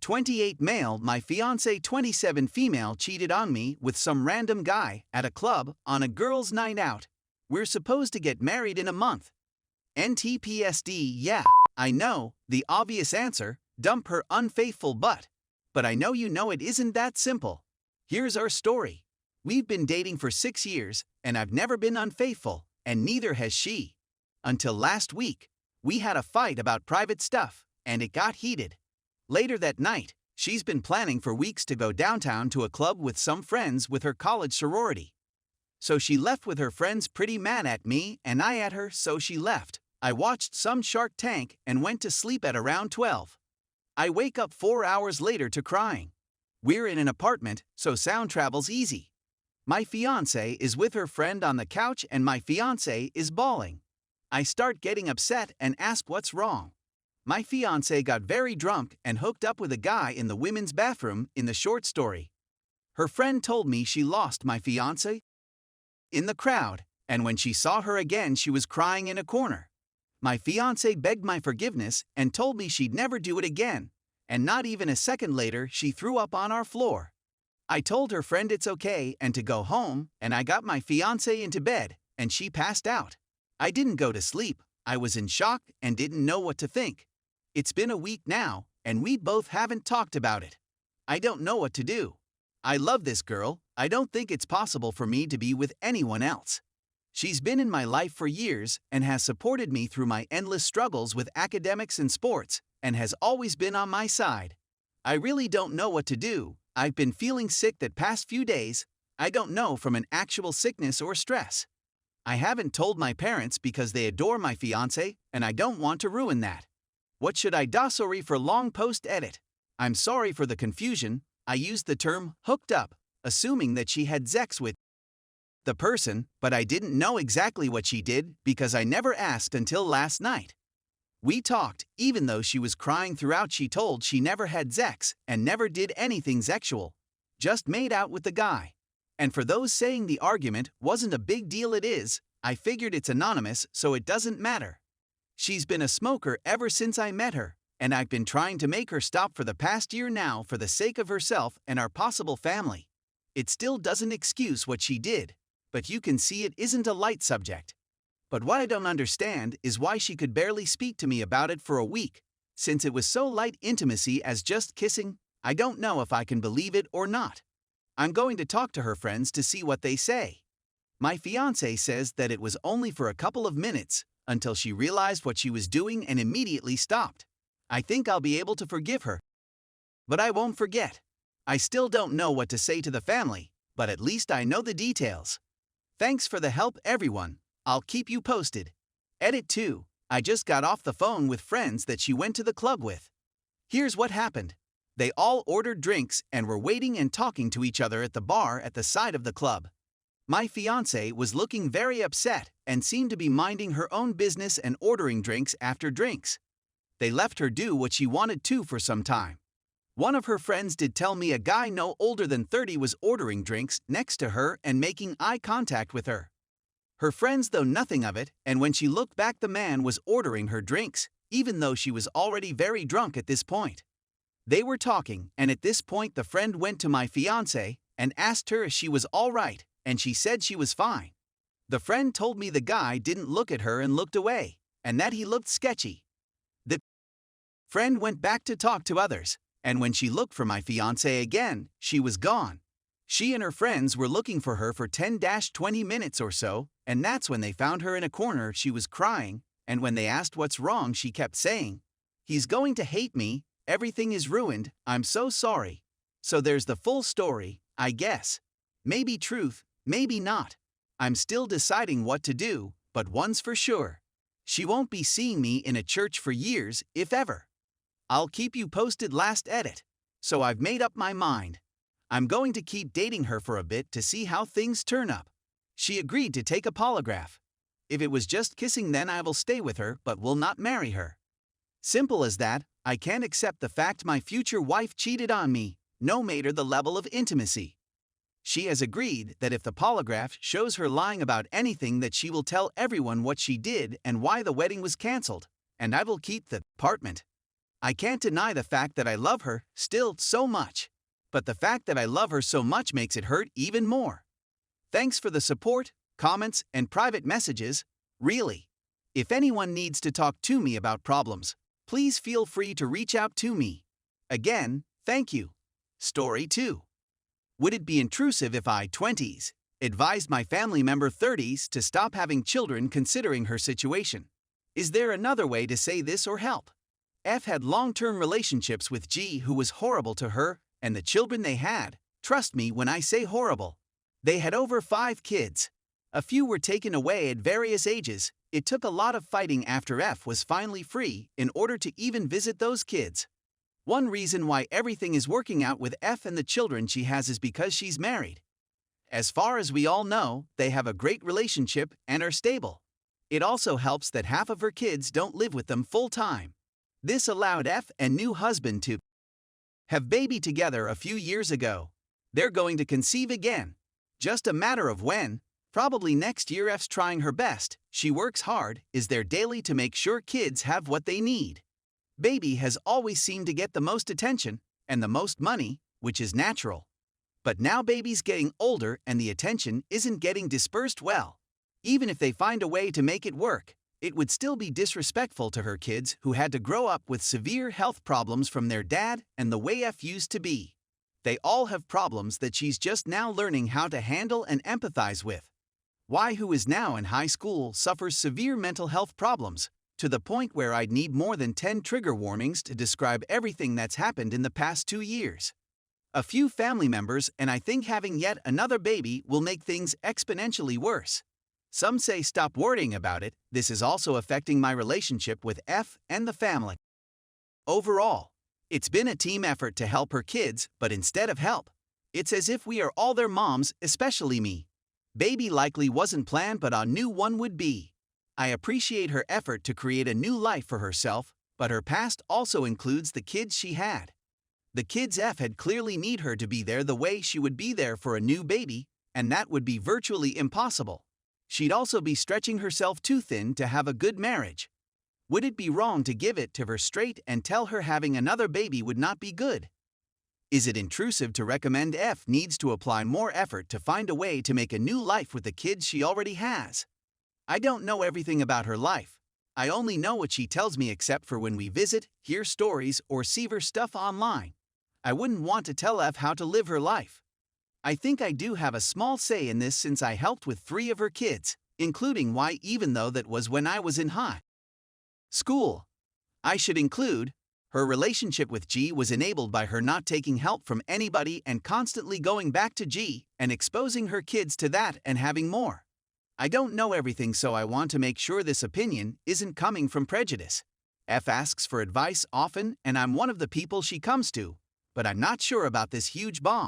28 male, my fiance 27 female cheated on me with some random guy at a club on a girls' night out. We're supposed to get married in a month. NTPSD, yeah, I know, the obvious answer, dump her unfaithful butt. But I know you know it isn't that simple. Here's our story. We've been dating for 6 years, and I've never been unfaithful, and neither has she. Until last week, we had a fight about private stuff, and it got heated. Later that night, she's been planning for weeks to go downtown to a club with some friends with her college sorority. So she left with her friends pretty mad at me and I at her, so she left. I watched some Shark Tank and went to sleep at around 12. I wake up 4 hours later to crying. We're in an apartment, so sound travel's easy. My fiance is with her friend on the couch and my fiance is bawling. I start getting upset and ask what's wrong. My fiance got very drunk and hooked up with a guy in the women's bathroom in the short story. Her friend told me she lost my fiance in the crowd, and when she saw her again she was crying in a corner. My fiance begged my forgiveness and told me she'd never do it again, and not even a second later she threw up on our floor. I told her friend it's okay and to go home, and I got my fiance into bed, and she passed out. I didn't go to sleep, I was in shock and didn't know what to think. It's been a week now, and we both haven't talked about it. I don't know what to do. I love this girl, I don't think it's possible for me to be with anyone else. She's been in my life for years and has supported me through my endless struggles with academics and sports, and has always been on my side. I really don't know what to do. I've been feeling sick the past few days. I don't know from an actual sickness or stress. I haven't told my parents because they adore my fiance, and I don't want to ruin that. What should I do? Sorry for long post edit. I'm sorry for the confusion. I used the term hooked up, assuming that she had sex with the person, but I didn't know exactly what she did because I never asked until last night. We talked, even though she was crying throughout. She told she never had sex and never did anything sexual. Just made out with the guy. And for those saying the argument wasn't a big deal, it is. I figured it's anonymous, so it doesn't matter. She's been a smoker ever since I met her, and I've been trying to make her stop for the past year now for the sake of herself and our possible family. It still doesn't excuse what she did, but you can see it isn't a light subject. But what I don't understand is why she could barely speak to me about it for a week, since it was so light intimacy as just kissing. I don't know if I can believe it or not. I'm going to talk to her friends to see what they say. My fiance says that it was only for a couple of minutes, until she realized what she was doing and immediately stopped. I think I'll be able to forgive her. But I won't forget. I still don't know what to say to the family, but at least I know the details. Thanks for the help, everyone. I'll keep you posted. Edit 2. I just got off the phone with friends that she went to the club with. Here's what happened. They all ordered drinks and were waiting and talking to each other at the bar at the side of the club. My fiance was looking very upset and seemed to be minding her own business and ordering drinks after drinks. They left her do what she wanted to for some time. One of her friends did tell me a guy no older than 30 was ordering drinks next to her and making eye contact with her. Her friends thought nothing of it, and when she looked back, the man was ordering her drinks, even though she was already very drunk at this point. They were talking, and at this point the friend went to my fiance and asked her if she was all right, and she said she was fine. The friend told me the guy didn't look at her and looked away, and that he looked sketchy. The friend went back to talk to others, and when she looked for my fiance again, she was gone. She and her friends were looking for her for 10-20 minutes or so, and that's when they found her in a corner. She was crying, and when they asked what's wrong, she kept saying, "He's going to hate me, everything is ruined, I'm so sorry." So there's the full story, I guess. Maybe truth, maybe not. I'm still deciding what to do, but one's for sure. She won't be seeing me in a church for years, if ever. I'll keep you posted. Last edit. So I've made up my mind. I'm going to keep dating her for a bit to see how things turn up. She agreed to take a polygraph. If it was just kissing, then I will stay with her but will not marry her. Simple as that. I can't accept the fact my future wife cheated on me, no matter the level of intimacy. She has agreed that if the polygraph shows her lying about anything, that she will tell everyone what she did and why the wedding was cancelled, and I will keep the apartment. I can't deny the fact that I love her still so much. But the fact that I love her so much makes it hurt even more. Thanks for the support, comments, and private messages, really. If anyone needs to talk to me about problems, please feel free to reach out to me. Again, thank you. Story 2. Would it be intrusive if I, 20s, advised my family member 30s to stop having children considering her situation? Is there another way to say this or help? F had long-term relationships with G who was horrible to her, and the children they had, trust me when I say horrible. They had over 5 kids. A few were taken away at various ages. It took a lot of fighting after F was finally free in order to even visit those kids. One reason why everything is working out with F and the children she has is because she's married. As far as we all know, they have a great relationship and are stable. It also helps that half of her kids don't live with them full-time. This allowed F and new husband to have baby together a few years ago. They're going to conceive again. Just a matter of when. Probably next year. F's trying her best. She works hard, is there daily to make sure kids have what they need. Baby has always seemed to get the most attention and the most money, which is natural. But now baby's getting older and the attention isn't getting dispersed well. Even if they find a way to make it work, it would still be disrespectful to her kids who had to grow up with severe health problems from their dad and the way F used to be. They all have problems that she's just now learning how to handle and empathize with. Y, who is now in high school, suffers severe mental health problems, to the point where I'd need more than 10 trigger warnings to describe everything that's happened in the past 2 years. A few family members, and I think having yet another baby will make things exponentially worse. Some say stop worrying about it. This is also affecting my relationship with F and the family. Overall, it's been a team effort to help her kids, but instead of help, it's as if we are all their moms, especially me. Baby likely wasn't planned, but a new one would be. I appreciate her effort to create a new life for herself, but her past also includes the kids she had. The kids F had clearly need her to be there the way she would be there for a new baby, and that would be virtually impossible. She'd also be stretching herself too thin to have a good marriage. Would it be wrong to give it to her straight and tell her having another baby would not be good? Is it intrusive to recommend F needs to apply more effort to find a way to make a new life with the kids she already has? I don't know everything about her life. I only know what she tells me, except for when we visit, hear stories, or see her stuff online. I wouldn't want to tell F how to live her life. I think I do have a small say in this since I helped with 3 of her kids, including Y, even though that was when I was in high school. I should include, her relationship with G was enabled by her not taking help from anybody and constantly going back to G and exposing her kids to that and having more. I don't know everything, so I want to make sure this opinion isn't coming from prejudice. F asks for advice often, and I'm one of the people she comes to, but I'm not sure about this huge bomb.